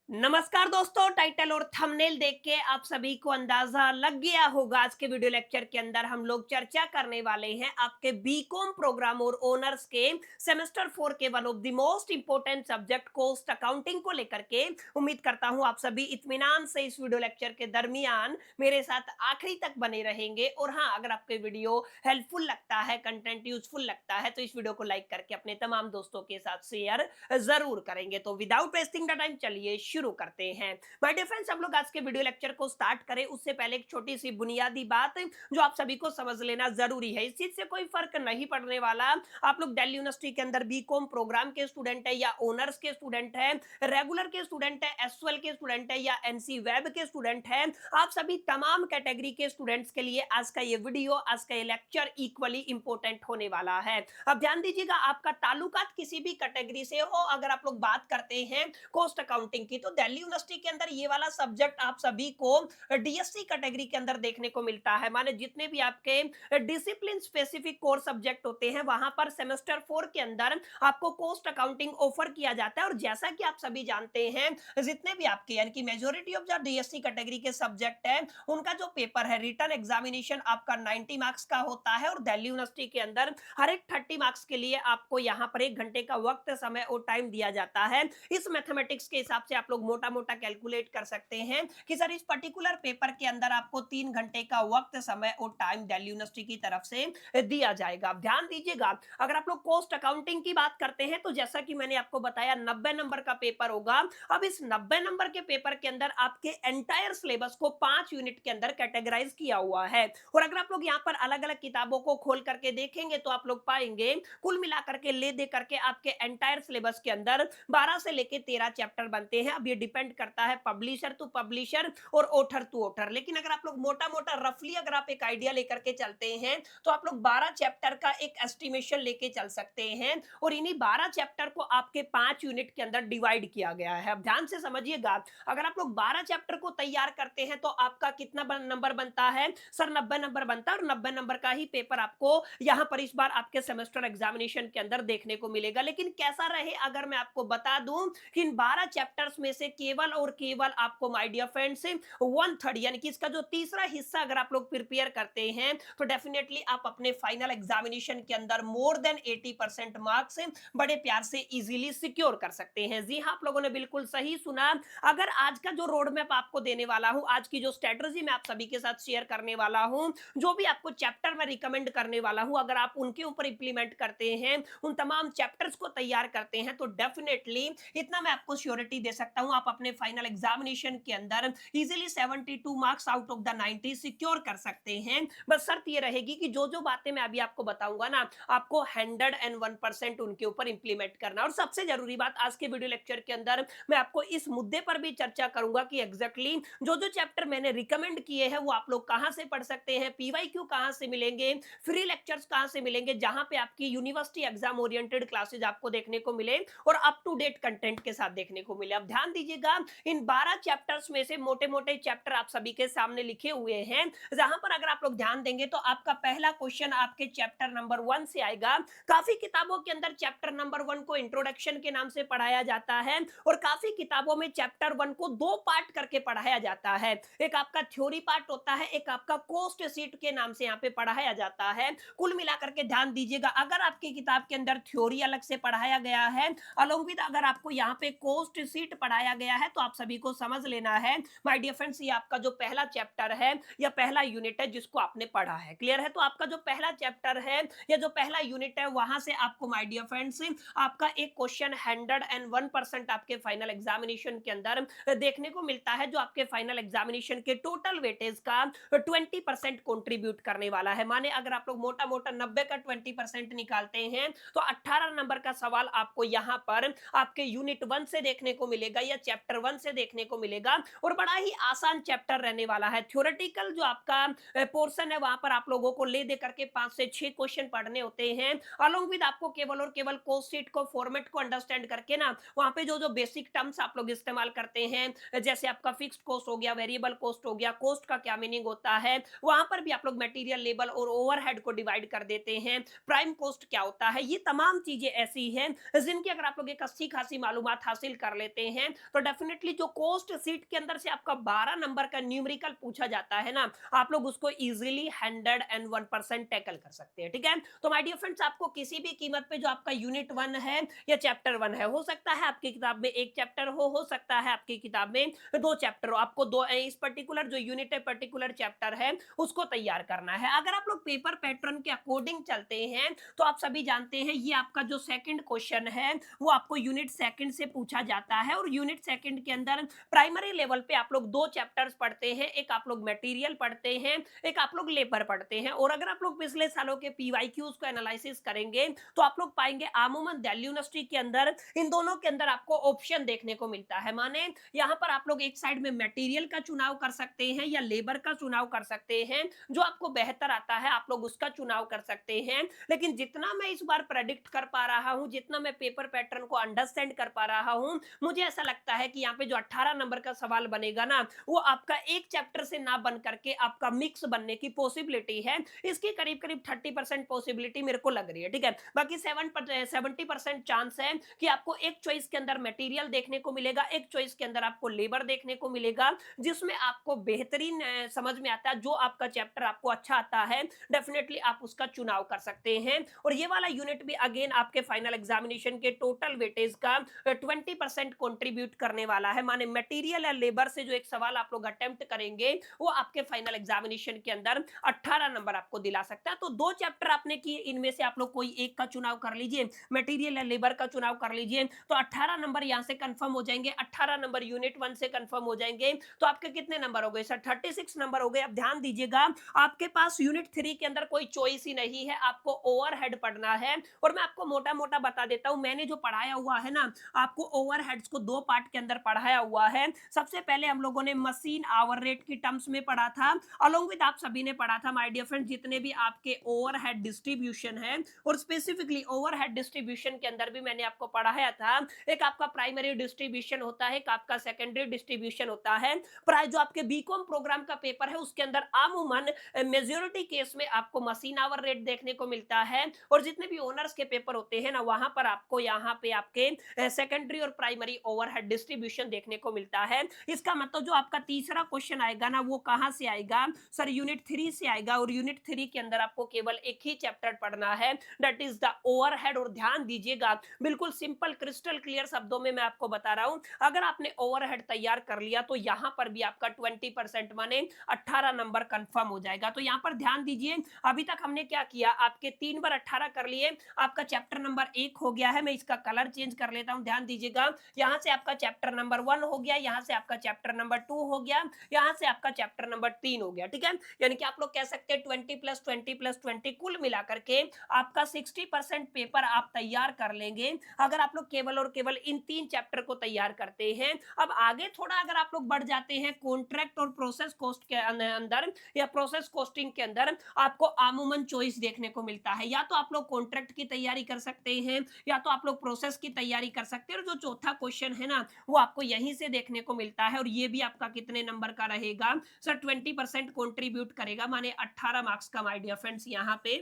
नमस्कार दोस्तों, टाइटल और थंबनेल देख के आप सभी को अंदाजा लग गया होगा। आज के वीडियो लेक्चर के अंदर हम लोग चर्चा करने वाले हैं आपके बीकॉम प्रोग्राम और ऑनर्स के सेमेस्टर 4 के one of the most important subject cost accounting को लेकर के। उम्मीद करता हूं आप सभी इत्मीनान से इस वीडियो लेक्चर के दरमियान मेरे साथ आखिरी तक बने रहेंगे। और हाँ, अगर आपको वीडियो हेल्पफुल लगता है, कंटेंट यूजफुल लगता है, तो इस वीडियो को लाइक करके अपने तमाम दोस्तों के साथ शेयर जरूर करेंगे। तो विदाउट वेस्टिंग द टाइम चलिए शुरू करते हैं। माय डियर फ्रेंड्स, हम लोग आज के वीडियो लेक्चर को स्टार्ट करें उससे पहले एक छोटी सी बुनियादी बात जो आप सभी को समझ लेना जरूरी है। इस चीज से कोई फर्क नहीं पड़ने वाला आप लोग दिल्ली यूनिवर्सिटी के अंदर बीकॉम प्रोग्राम के स्टूडेंट है या ऑनर्स के स्टूडेंट है, रेगुलर के स्टूडेंट है, एसएल के स्टूडेंट है या एनसी वेब के स्टूडेंट है। आप सभी तमाम कैटेगरी के स्टूडेंट्स के लिए आज का ये वीडियो, आज का ये लेक्चर इक्वली इंपॉर्टेंट होने वाला है। अब ध्यान दीजिएगा, आपका ताल्लुकात किसी भी कैटेगरी से हो, अगर आप लोग बात करते हैं कॉस्ट अकाउंटिंग की, तो दिल्ली यूनिवर्सिटी के अंदर ये वाला सब्जेक्ट आप सभी को डीएससी कैटेगरी के अंदर देखने को मिलता है। माने जितने भी आपके डिसिप्लिन स्पेसिफिक कोर सब्जेक्ट होते हैं, वहां पर सेमेस्टर 4 के अंदर आपको कॉस्ट अकाउंटिंग ऑफर किया जाता है। और जैसा कि आप सभी जानते हैं, जितने भी आपके यानी कि मेजोरिटी ऑफ जो डीएससी कैटेगरी के सब्जेक्ट है, उनका जो पेपर है रिटन एग्जामिनेशन आपका 90 मार्क्स का होता है। और दिल्ली यूनिवर्सिटी के अंदर हर एक 30 मार्क्स के लिए आपको यहाँ पर 1 घंटे का वक्त, समय और टाइम दिया जाता है। इस मैथमेटिक्स के हिसाब से आप लोग मोटा मोटा कैलकुलेट कर सकते हैं कि सर इस पर्टिकुलर पेपर के अंदर आपको 3 घंटे का वक्त, समय और टाइम दिल्ली यूनिवर्सिटी की तरफ से दिया जाएगा। अब ध्यान दीजिएगा, अगर आप लोग कॉस्ट अकाउंटिंग की बात करते हैं तो जैसा कि मैंने आपको बताया 90 नंबर का पेपर होगा। अब इस 90 नंबर के पेपर के अंदर आपके एंटायर सिलेबस को 5 यूनिट के अंदर कैटेगराइज किया हुआ है। और अगर आप लोग यहाँ पर अलग अलग किताबों को खोल करके देखेंगे तो आप लोग पाएंगे कुल मिलाकर के ले दे करके आपके एंटायर सिलेबस के अंदर 12 से लेके 13 चैप्टर बनते हैं। अब ये डिपेंड करता है पब्लिशर टू पब्लिशर और ऑथर टू ऑथर, लेकिन अगर आप लोग मोटा मोटा रफली अगर आप एक आइडिया लेकर के चलते हैं तो आप लोग 12 चैप्टर का एक एस्टिमेशन लेके चल सकते हैं। और इन्हीं 12 चैप्टर को आपके 5 यूनिट के अंदर डिवाइड किया गया है। अब ध्यान से समझिएगा, अगर आप लोग 12 चैप्टर को तैयार करते हैं तो आपका कितना नंबर बनता है? सर 90 नंबर बनता है। और 90 नंबर का ही पेपर आपको यहां पर इस बार आपके सेमेस्टर एग्जामिनेशन के अंदर देखने को मिलेगा। लेकिन कैसा रहे, अगर मैं आपको बता दूं कि इन 12 चैप्टर्स में से केवल और केवल आपको माय डियर फ्रेंड्स 1/3 यानी कि इसका जो तीसरा हिस्सा अगर आप लोग प्रिपेयर करते हैं तो डेफिनेटली आप अपने फाइनल एग्जामिनेशन के अंदर मोर देन 80% मार्क्स बड़े प्यार से इजीली सिक्योर कर सकते हैं। जी हाँ, आप लोगों ने बिल्कुल सही सुना। अगर आज का जो रोड मैप आपको देने वाला हूं, आज की जो स्ट्रेटजी मैं आप सभी के साथ शेयर करने वाला हूं, जो भी आपको चैप्टर मैं रिकमेंड करने वाला हूं, अगर आप उनके ऊपर इंप्लीमेंट करते हैं, उन तमाम चैप्टर्स को तैयार करते हैं, तो डेफिनेटली इतना मैं आपको श्योरिटी दे सकता हूं, आप अपने फाइनल एग्जामिनेशन के अंदर easily 72 marks out of the 90 secure कर सकते हैं। बस शर्त ये रहेगी कि जो जो बातें मैं अभी आपको बताऊंगा ना, आपको 101% उनके ऊपर इंप्लीमेंट करना। और सबसे जरूरी बात, आज के वीडियो लेक्चर के अंदर मैं आपको इस मुद्दे पर भी चर्चा करूंगा कि एग्जैक्टली जो जो चैप्टर मैंने रिकमेंड किए हैं वो आप लोग कहां से पढ़ सकते हैं, पीवाईक्यू कहां से मिलेंगे, फ्री लेक्चर्स कहां से मिलेंगे, जहां पे आपकी यूनिवर्सिटी एग्जाम ओरिएंटेड क्लासेज आपको देखने को मिले और अप टू डेट कंटेंट के साथ देखने को मिले। अब ध्यान दीजिएगा, इन 12 चैप्टर्स में से मोटे मोटे चैप्टर आप सभी के सामने लिखे हुए हैं, जहां पर अगर आप लोग ध्यान देंगे तो आपका पहला क्वेश्चन आपके चैप्टर नंबर 1 से आएगा। काफी किताबों के अंदर चैप्टर नंबर 1 को इंट्रोडक्शन के नाम से पढ़ाया जाता है और काफी किताबों में चैप्टर 1 को 2 पार्ट करके पढ़ाया जाता है। एक आपका थ्योरी पार्ट होता है, एक आपका कॉस्ट शीट के नाम से यहाँ पे पढ़ाया जाता है। कुल मिलाकर के ध्यान दीजिएगा, अगर आपकी किताब के अंदर थ्योरी अलग से पढ़ाया गया है, अलोंग विद अगर आपको यहाँ पे कॉस्ट शीट पढ़ाया गया है, तो आप सभी को समझ लेना है माय डियर फ्रेंड्स, ये आपका जो पहला चैप्टर है या पहला यूनिट है जिसको आपने पढ़ा है। क्लियर है? तो आपका जो पहला चैप्टर है या जो पहला यूनिट है, वहां से आपको माय डियर फ्रेंड्स आपका एक क्वेश्चन 101% आपके फाइनल एग्जामिनेशन के अंदर देखने को मिलता है, जो आपके फाइनल एग्जामिनेशन के टोटल वेटेज का 20% कंट्रीब्यूट करने वाला है। माने अगर आप लोग मोटा मोटा 90 का 20% निकालते हैं तो 18 नंबर का सवाल आपको यहाँ पर आपके यूनिट 1 से देखने को मिलेगा या चैप्टर 1 से देखने को मिलेगा। और बड़ा ही आसान चैप्टर रहने वाला है। थ्योरेटिकल जो आपका पोर्शन है, वहां पर आप लोगों को ले दे करके 5 से 6 क्वेश्चन पढ़ने होते हैं। अलोंग विद आपको केवल और केवल कॉस्ट शीट को फॉर्मेट को अंडरस्टैंड करके ना, वहां पे जो जो बेसिक टर्म्स आप लोग इस्तेमाल करते हैं, जैसे आपका फिक्स्ड कॉस्ट हो गया, वेरिएबल कॉस्ट हो गया, कॉस्ट का क्या मीनिंग होता है, वहां पर भी आप लोग मटेरियल लेवल और ओवरहेड को डिवाइड कर देते हैं, प्राइम कॉस्ट क्या होता है, ये तमाम चीजें ऐसी हैं जिनकी अगर आप लोग एक अच्छी खासी मालूमात हासिल कर लेते हैं तो डेफिनेटली जो कोस्ट सीट के अंदर से आपका 12 नंबर का न्यूमेरिकल पूछा जाता है ना, आप लोग उसको इजीली 101% टैकल कर सकते हैं, ठीक है। तो माय डियर फ्रेंड्स, आपको किसी भी कीमत पे जो आपका यूनिट 1 है या चैप्टर 1 है, हो सकता है आपकी किताब में एक चैप्टर हो सकता है आपकी किताब में दो चैप्टर हो, आपको दो इस पर्टिकुलर जो यूनिट है, पर्टिकुलर चैप्टर है, उसको तैयार करना है। अगर आप लोग पेपर पैटर्न के अकॉर्डिंग चलते हैं तो आप सभी जानते हैं ये आपका जो सेकंड क्वेश्चन है वो आपको यूनिट सेकंड से पूछा जाता है, और यूनिट सेकंड के अंदर प्राइमरी लेवल पे आप लोग दो चैप्टर्स पढ़ते हैं, एक आप लोग मटेरियल पढ़ते हैं, एक आप लोग लेबर पढ़ते हैं। और अगर आप लोग पिछले सालों के पीवाईक्यूज को एनालिसिस करेंगे तो आप लोग पाएंगे अमूमन दिल्ली यूनिवर्सिटी के अंदर इन दोनों के अंदर आपको ऑप्शन देखने को मिलता है। माने यहाँ पर आप लोग एक साइड में मटेरियल का चुनाव कर सकते हैं या लेबर का चुनाव कर सकते हैं, जो आपको बेहतर आता है आप लोग उसका चुनाव कर सकते हैं। लेकिन जितना मैं इस बार प्रेडिक्ट कर पा रहा हूं, जितना मैं पेपर पैटर्न को अंडरस्टैंड कर पा रहा हूं, मुझे ऐसा लगता है कि यहाँ पे जो 18 नंबर का सवाल बनेगा ना, वो आपका एक चैप्टर से ना बन करके आपका मिक्स बनने की पॉसिबिलिटी है। इसकी करीब करीब 30% पॉसिबिलिटी मेरे को लग रही है, ठीक है। बाकी 70% चांस है कि आपको एक चॉइस के अंदर मटेरियल देखने को मिलेगा, एक चॉइस के अंदर आपको लेबर देखने को मिलेगा, जिसमें आपको बेहतरीन समझ में आता है, जो आपका चैप्टर आपको अच्छा आता है डेफिनेटली आप उसका चुनाव कर सकते हैं। और ये वाला यूनिट भी अगेन आपके फाइनल एग्जामिनेशन के टोटल वेटेज का 20% कंट्रीब्यूट करने वाला है। माने मटेरियल या लेबर से जो एक सवाल आप लोग अटेम्प्ट करेंगे वो आपके फाइनल एग्जामिनेशन के अंदर 18 नंबर आपको दिला सकता है। तो दो चैप्टर आपने किए, इनमें से आप लोग कोई एक का चुनाव कर लीजिए, मटेरियल या लेबर का चुनाव कर लीजिए, तो 18 नंबर यहां से कंफर्म हो जाएंगे, 18 नंबर यूनिट 1 से कंफर्म हो जाएंगे। तो आपके कितने नंबर हो गए सर? 36 नंबर हो गए। अब ध्यान दीजिएगा, आपके पास यूनिट 3 के अंदर कोई चॉइस ही नहीं है, आपको ओवरहेड पढ़ना है। और मैं आपको मोटा मोटा बता देता हूं, मैंने जो पढ़ाया हुआ है ना, आपको ओवरहेड्स को दो पार्ट के अंदर पढ़ाया हुआ है। सबसे पहले हम लोगों ने मशीन आवर रेट की टर्म्स में पढ़ा था, अलोंग विद आप सभी ने पढ़ा था माय डियर फ्रेंड जितने भी आपके ओवरहेड डिस्ट्रीब्यूशन है, और स्पेसिफिकली ओवरहेड डिस्ट्रीब्यूशन के अंदर भी मैंने आपको पढ़ाया था। एक आपका प्राइमरी डिस्ट्रीब्यूशन होता है, एक आपका सेकेंडरी डिस्ट्रीब्यूशन होता है। प्राय जो आपके बीकॉम प्रोग्राम का पेपर है उसके अंदर अमूमन मेजॉरिटी केस में आपको मशीन आवर रेट देखने को मिलता है, और जितने भी ओनर्स के पेपर होते हैं ना, वहां पर आपको यहाँ पे आपके सेकेंडरी और प्राइमरी ओवरहेड डिस्ट्रीब्यूशन देखने को मिलता है। इसका मतलब जो आपका तीसरा क्वेश्चन आएगा ना, वो कहां से आएगा सर? यूनिट 3 से आएगा, और यूनिट 3 के अंदर आपको केवल एक ही चैप्टर पढ़ना है, दैट इज द ओवरहेड। और ध्यान दीजिएगा, बिल्कुल सिंपल क्रिस्टल क्लियर शब्दों में मैं आपको बता रहा हूं, अगर आपने ओवरहेड तैयार कर लिया तो यहां पर भी आपका 20% माने 18 नंबर कंफर्म हो जाएगा। तो यहां पर ध्यान दीजिए, अभी तक हमने क्या किया, आपके 3 बार 18 कर लिए, आपका चैप्टर नंबर 1 हो गया है। मैं इसका कलर चेंज कर लेता हूं, ध्यान दीजिएगा, यहां से आपका चैप्टर नंबर 1 हो गया, यहां से आपका चैप्टर नंबर 2 हो गया, यहां से आपका चैप्टर नंबर 3 हो गया, ठीक है। यानी कि आप लोग कह सकते हैं 20 + 20 + 20 कुल मिलाकर के आपका 60% पेपर आप तैयार कर लेंगे, अगर आप लोग केवल और केवल इन 3 चैप्टर को तैयार करते हैं। अब आगे थोड़ा अगर आप लोग बढ़ जाते हैं कॉन्ट्रैक्ट और प्रोसेस कॉस्ट के अंदर या प्रोसेस कॉस्टिंग के अंदर, आपको अमूमन चॉइस देखने को मिलता है, या तो आप लोग कॉन्ट्रैक्ट की तैयारी कर सकते हैं, या तो आप लोग प्रोसेस की तैयारी कर सकते हैं। और जो चौथा क्वेश्चन है ना, वो आपको यहीं से देखने को मिलता है, और ये भी आपका कितने नंबर का रहेगा सर? 20% कंट्रीब्यूट करेगा, माने 18 मार्क्स का माय डियर फ्रेंड्स यहाँ पे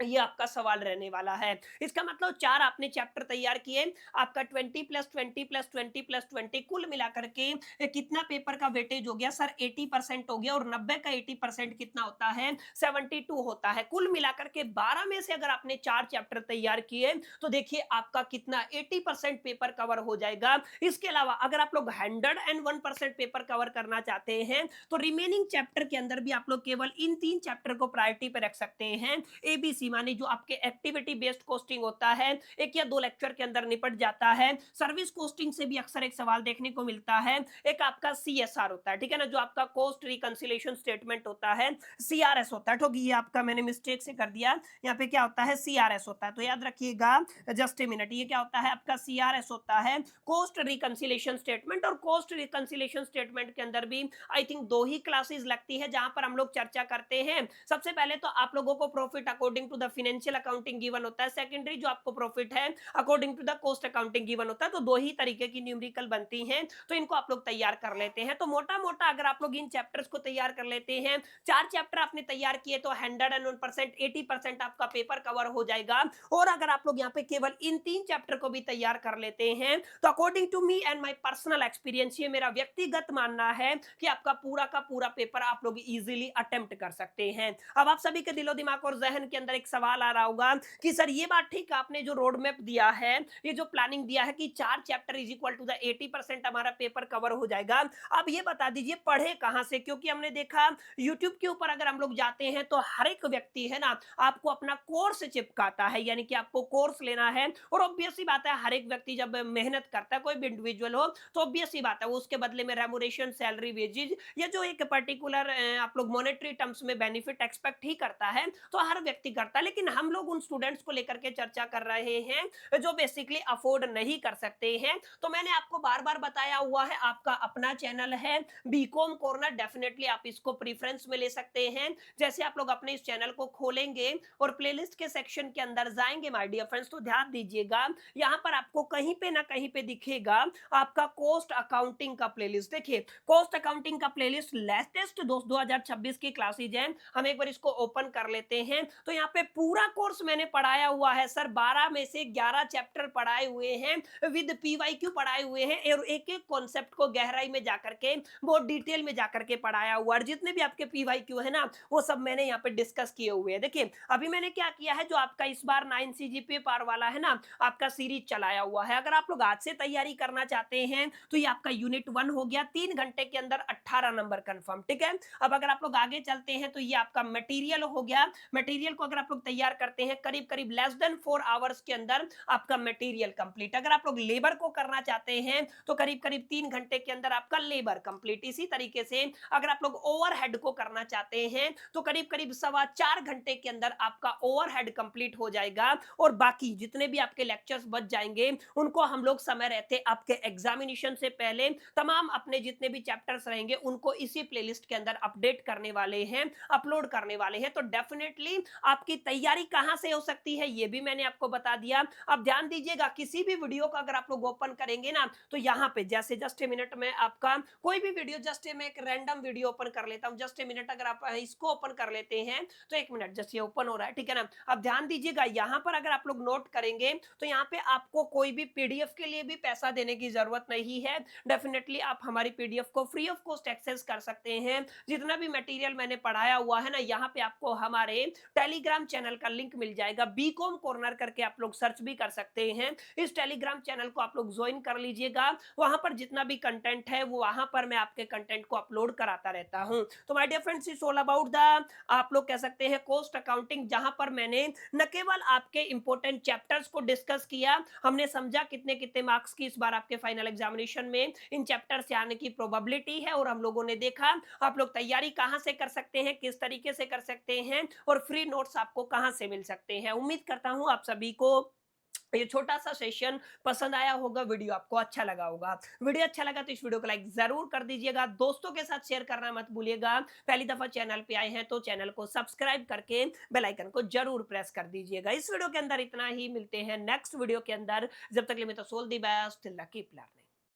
ये आपका सवाल रहने वाला है। इसका मतलब 4 आपने चैप्टर तैयार किए, आपका 20 + 20 + 20 + 20 कुल मिलाकर के कितना पेपर का वेटेज हो गया सर? 80% हो गया, और 90 का 80% कितना होता है? 72 होता है। कुल मिलाकर के 12 में से अगर आपने 4 चैप्टर तैयार किए तो देखिए आपका कितना 80% पेपर कवर हो जाएगा। इसके अलावा अगर आप लोग 101% पेपर कवर करना चाहते हैं तो रिमेनिंग चैप्टर के अंदर भी आप लोग केवल इन 3 चैप्टर को प्रायोरिटी पे रख सकते हैं। एबीसी माने जो आपके एक्टिविटी बेस्ड कॉस्टिंग होता है, एक या दो लेक्चर के अंदर निपट जाता है। सर्विस कॉस्टिंग से भी अक्सर एक सवाल देखने को मिलता है। एक आपका सीएसआर होता है, ठीक है ना, जो आपका कॉस्ट रिकंसिलिएशन स्टेटमेंट होता है। सीआरएस होता है, ठोक ये आपका मैंने मिस्टेक से कर दिया, यहाँ पे क्या होता है? सीआरएस होता है। तो याद रखिएगा, जस्ट ए मिनट, ये क्या होता है? आपका सीआरएस होता है, कॉस्ट रिकंसिलिएशन स्टेटमेंट। और कॉस्ट रिकंसिलिएशन स्टेटमेंट के अंदर भी आई थिंक 2 ही क्लासेस लगती है जहां पर हम लोग चर्चा करते हैं। सबसे पहले तो आप लोगों को profit according to the financial accounting given होता है, सेकेंडरी जो आपको प्रॉफिट है according to the cost accounting given होता है। तो दो ही तरीके की न्यूमेरिकल बनती हैं, तो इनको आप लोग तैयार कर लेते हैं। तो मोटा मोटा अगर आप लोग इन चैप्टर्स को तैयार कर लेते हैं, 4 चैप्टर आपने तैयार किए तो 101% 80% आपका पेपर कवर हो जाएगा। और अगर आप लोग यहाँ पे केवल इन 3 चैप्टर को भी तैयार कर लेते हैं तो according to me and my personal experience, ये मेरा व्यक्तिगत मानना है कि आपका पूरा का पूरा पेपर आप लोग इजीली अटेम्प्ट कर सकते हैं। अब आप सभी के दिलो दिमाग और जहन के अंदर एक सवाल आ रहा होगा कि सर ये बात ठीक, आपने जो रोड मैप दिया है, ये जो प्लानिंग दिया है कि 4 chapter is equal to the 80% हमारा पेपर कवर हो जाएगा, अब ये बता दीजिए पढ़े कहां से? क्योंकि हमने देखा YouTube के ऊपर अगर हम लोग जाते हैं तो हर एक व्यक्ति है ना आपको अपना कोर्स चिपकाता है, यानी कि आपको कोर्स लेना है। और ऑब्वियस सी बात है, हर एक व्यक्ति जब मेहनत करता है, कोई भी इंडिविजुअल हो, तो ऑब्वियस सी बात है वो उसके बदले में रेमुनेशन, सैलरी, वेजेज या जो एक पर्टिकुलर आप लोग मॉनेटरी टर्म्स में बेनिफिट एक्सपेक्ट ही करता है, तो हर व्यक्ति करता है। लेकिन हम लोग उन स्टूडेंट्स को लेकर के चर्चा कर रहे हैं जो बेसिकली अफोर्ड नहीं कर सकते हैं। तो मैंने आपको बार बार बताया हुआ है, आपका अपना चैनल है बीकॉम कॉर्नर, डेफिनेटली आप इसको प्रीफरेंस में ले सकते हैं। जैसे आप लोग अपने इस चैनल को खोलेंगे और प्लेलिस्ट के सेक्शन के अंदर जाएंगे माय डियर फ्रेंड्स, तो ध्यान दीजिएगा यहाँ पर आपको कहीं पे ना कहीं पे दिखेगा आपका कॉस्ट अकाउंटिंग का प्लेलिस्ट। देखिए कॉस्ट अकाउंटिंग का प्लेलिस्ट लेटेस्ट 2026 की क्लासेज है, हम एक बार इसको ओपन कर लेते हैं। तो यहाँ पे पूरा कोर्स मैंने पढ़ाया हुआ है सर, 12 में से 11 चैप्टर पढ़ाए हुए हैं, विद पीवाईक्यू पढ़ाए हुए हैं, और एक एक कॉन्सेप्ट को गहराई में जाकर के बहुत डिटेल में जाकर के पढ़ाया हुआ है। जितने भी आपके पीवाईक्यू है ना वो सब मैंने यहाँ पे डिस्कस किए हुए हैं। देखिए अभी मैंने क्या किया है, जो आपका इस बार 9 CGPA पार वाला है ना आपका सीरीज चलाया हुआ है, अगर आप लोग आज से तैयारी करना चाहते हैं तो ये आपका यूनिट 1 हो गया, 3 घंटे के अंदर 18 नंबर कंफर्म, ठीक है। अब अगर आप लोग आगे चलते हैं तो ये आपका मटेरियल हो गया, मटेरियल को अगर आप लोग तैयार करते हैं करीब करीब लेस देन 4 आवर्स के अंदर आपका मटेरियल कंप्लीट। अगर आप लोग लेबर को करना चाहते हैं तो करीब करीब 3 घंटे के अंदर आपका लेबर कंप्लीट। इसी तरीके से अगर आप लोग ओवरहेड को करना चाहते हैं तो करीब करीब 4.25 घंटे के अंदर आपका ओवरहेड कंप्लीट हो जाएगा, और बाकी जितने भी आपके लेक्चर्स बच जाएंगे उनको हम लोग समय रहते आपके एग्जामिनेशन से पहले तमाम अपने जितने भी चैप्टर्स रहेंगे उनको इसी प्लेलिस्ट के अंदर अपडेट करने वाले हैं, अपलोड करने वाले हैं। तो डेफिनेटली आपकी तैयारी कहां से हो सकती है ये भी मैंने आपको बता दिया। अब ध्यान दीजिएगा, किसी भी वीडियो का अगर आप लोग ओपन करेंगे ना तो यहाँ पे जैसे जस्ट ए मिनट में आपका कोई भी वीडियो, जस्ट मैं एक रैंडम वीडियो ओपन कर लेता हूं, जस्ट ए मिनट, अगर आप इसको ओपन कर लेते हैं तो एक मिनट, जस्ट ये ओपन हो रहा है, ठीक है ना। अब ध्यान दीजिएगा यहाँ पर अगर आप लोग नोट करेंगे तो यहाँ पे आपको कोई भी पीडीएफ के लिए भी पैसा देने की जरूरत नहीं है। डेफिनेटली आप हमारी पीडीएफ को फ्री ऑफ कॉस्ट एक्सेस कर सकते हैं। जितना भी मटेरियल मैंने पढ़ाया हुआ है ना यहाँ पे आपको हमारे टेलीग्राम चैनल का लिंक मिल जाएगा, बीकॉम कॉर्नर करके आप लोग सर्च भी कर सकते हैं। इस टेलीग्राम चैनल को आप लोग ज्वाइन कर लीजिएगा, वहां पर जितना भी कंटेंट है वो वहां पर मैं आपके कंटेंट को अपलोड कराता रहता हूं। तो my dear friends, it's all about the आप लोग कह सकते हैं कॉस्ट अकाउंटिंग, जहां पर मैंने न केवल आपके इंपॉर्टेंट चैप्टर्स को डिस्कस किया, हमने समझा कितने कितने मार्क्स की इस बार आपके फाइनल एग्जामिनेशन में इन चैप्टर से आने की प्रोबेबिलिटी है, और हम लोगों ने देखा आप लोग तैयारी कहां से कर सकते हैं, किस तरीके से कर सकते हैं, और फ्री नोट्स आपको कहां से मिल सकते हैं। उम्मीद करता हूं आप सभी को ये छोटा सा सेशन पसंद आया होगा, वीडियो आपको अच्छा लगा होगा। वीडियो अच्छा लगा तो इस वीडियो को लाइक जरूर कर दीजिएगा, दोस्तों के साथ शेयर करना मत भूलिएगा। पहली दफा चैनल पे आए हैं तो चैनल को सब्सक्राइब करके बेल आइकन को जरूर प्रेस कर दीजिएगा। इस वीडियो के अंदर इतना ही, मिलते हैं नेक्स्ट वीडियो के अंदर, जब तक के लिए मैं तो so all the best, keep learning.